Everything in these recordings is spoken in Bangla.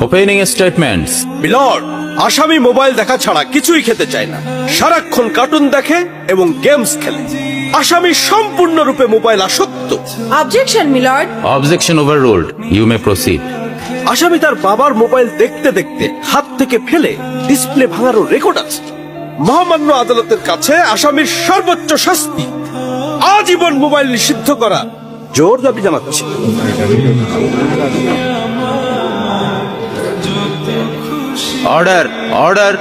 Opening statements. মিলর্ড, আসামি মোবাইল দেখা ছাড়া কিছুই খেতে চায় না, সারাক্ষণ কার্টুন দেখে এবং গেমস খেলে। আসামি সম্পূর্ণরূপে মোবাইল আসক্ত। Objection milord. Objection overruled, you may proceed. আসামি তার বাবার মোবাইল দেখতে দেখতে হাত থেকে ফেলে ডিসপ্লে ভাঙারও রেকর্ড আছে। মহামান্য আদালতের কাছে আসামির সর্বোচ্চ শাস্তি আজীবন মোবাইল নিষিদ্ধ করা জোর দাবি জানাচ্ছি। Order, order.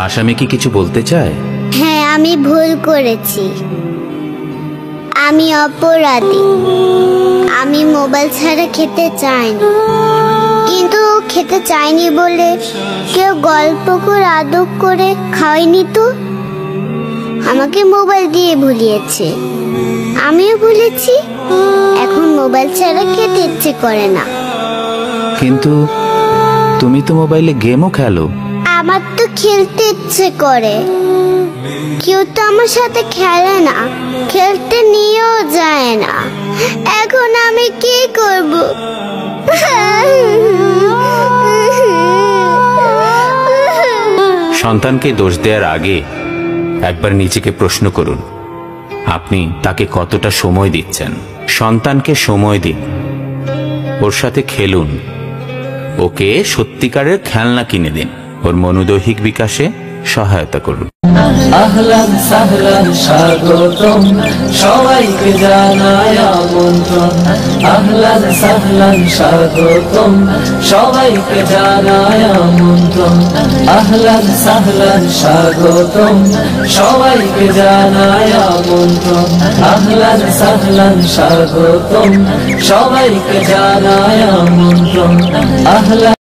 আসামি কি কিছু বলতে চায়? হ্যাঁ, আমি ভুল করেছি, আমি অপরাধী। আমি মোবাইল ছাড়া খেতে চাইনি, কিন্তু খেতে চাইনি বলে কেউ গল্প করে আদব করে খাওয়াইনি তো। আমাকে মোবাইল দিয়ে ভুলিয়েছে, আমিও ভুলেছি। এখন মোবাইল ছাড়া খেতে ইচ্ছে করে না। কিন্তু তুমি তো মোবাইলে গেমও খেলো। আমার তো খেলতে ইচ্ছে করে, কেউ তো আমার সাথে খেলে না, খেলতে নিয়েও যায় না। এখন আমি কি করব? সন্তানকে দোষ দেওয়ার আগে একবার নিজেকে প্রশ্ন করুন, আপনি তাকে কতটা সময় দিচ্ছেন। সন্তানকে সময় দিন, ওর সাথে খেলুন, ওকে সত্যিকারের খেলনা কিনে দিন, ওর মনোদৈহিক বিকাশে সহায়তা করুন। আহলান সাহলান স্বাগতম, সবাইকে জানাই আমন্ত্রণ। আহলান সাহলান স্বাগতম, সবাইকে জানাই আমন্ত্রণ। আহলান সাহলান স্বাগতম, সবাইকে জানাই আমন্ত্রণ। আহলান সাহলান স্বাগতম, সবাইকে জানাই আমন্ত্রণ। আহলান